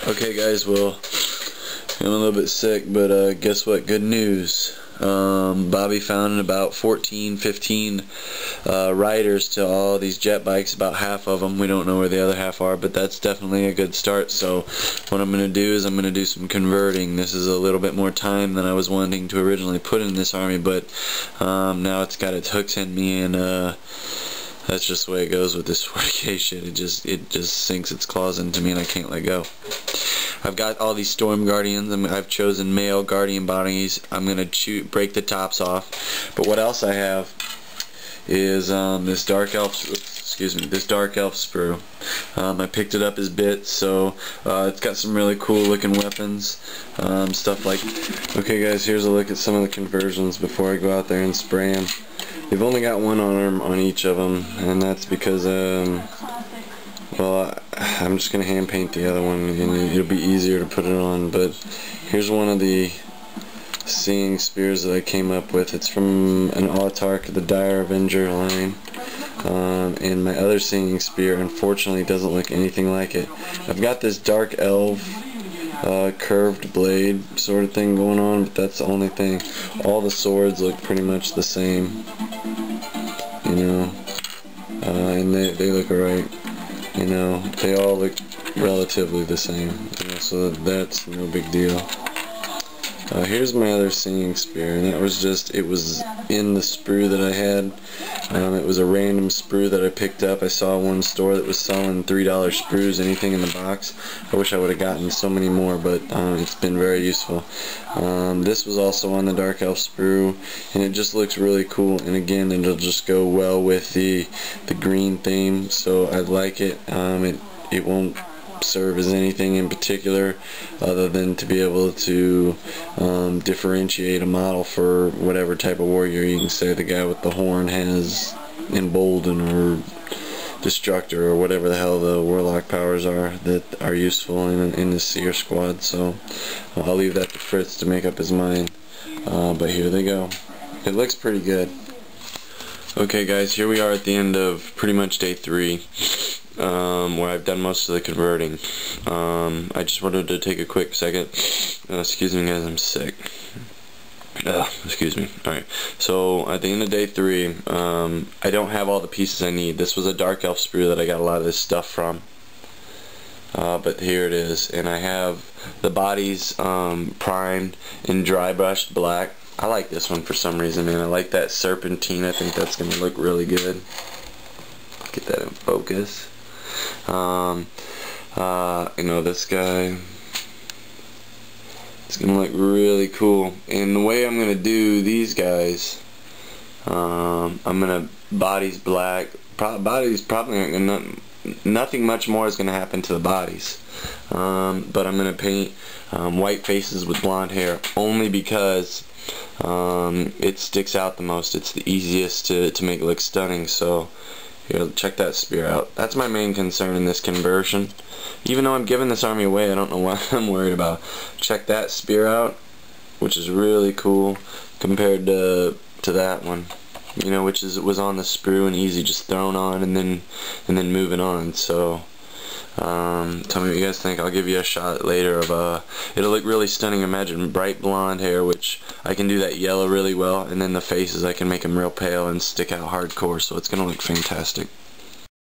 Okay guys, well, I'm a little bit sick, but guess what? Good news. Bobby found about 14, 15 riders to all these jet bikes, about half of them. We don't know where the other half are, but that's definitely a good start. So what I'm going to do is I'm going to do some converting. This is a little bit more time than I was wanting to originally put in this army, but now it's got its hooks in me, and that's just the way it goes with this 40K shit. It just sinks its claws into me and I can't let go. I've got all these Storm Guardians. I've chosen male Guardian bodies. I'm gonna break the tops off. But what else I have is this Dark Elf. This Dark Elf sprue. I picked it up as bits, so it's got some really cool looking weapons, stuff like. Okay, guys, here's a look at some of the conversions before I go out there and spray them. They've only got one arm on each of them, and that's because well, I'm just gonna hand paint the other one, and it'll be easier to put it on. But here's one of the seeing spears that I came up with. It's from an Autarch, the Dire Avenger line. And my other seeing spear unfortunately doesn't look anything like it. I've got this Dark Elf curved blade sort of thing going on, but that's the only thing. All the swords look pretty much the same, you know, and they look alright, you know. They all look relatively the same, you know, so that's no big deal. Here's my other singing spear, and that was just, it was in the sprue that I had. It was a random sprue that I picked up. I saw one store that was selling $3 sprues, anything in the box. I wish I would have gotten so many more, but it's been very useful. This was also on the Dark Elf sprue, and it just looks really cool, and again, it'll just go well with the green theme, so I like it. It won't serve as anything in particular other than to be able to differentiate a model for whatever type of warrior. You can say the guy with the horn has Embolden or Destructor or whatever the hell the warlock powers are that are useful in the Seer squad. So I'll leave that to Fritz to make up his mind, but here they go. It looks pretty good. Okay guys, here we are at the end of pretty much day 3. Where I've done most of the converting. I just wanted to take a quick second. Excuse me guys, I'm sick. Excuse me. Alright, so at the end of day 3, I don't have all the pieces I need. This was a Dark Elf sprue that I got a lot of this stuff from. But here it is, and I have the bodies primed and dry brushed black. I like this one for some reason, man. I like that serpentine. I think that's going to look really good. Get that in focus. You know, this guy, it's gonna look really cool. And the way I'm gonna do these guys, I'm gonna bodies black. Bodies probably aren't gonna, nothing much more is gonna happen to the bodies. But I'm gonna paint white faces with blonde hair only because it sticks out the most. It's the easiest to make it look stunning. So here, check that spear out. That's my main concern in this conversion. Even though I'm giving this army away, I don't know what I'm worried about. Check that spear out, which is really cool compared to that one. You know, which was on the sprue and easy, just thrown on and then moving on. So tell me what you guys think. I'll give you a shot later of it'll look really stunning. Imagine bright blonde hair, which I can do that yellow really well, and then the faces I can make them real pale and stick out hardcore, so it's gonna look fantastic.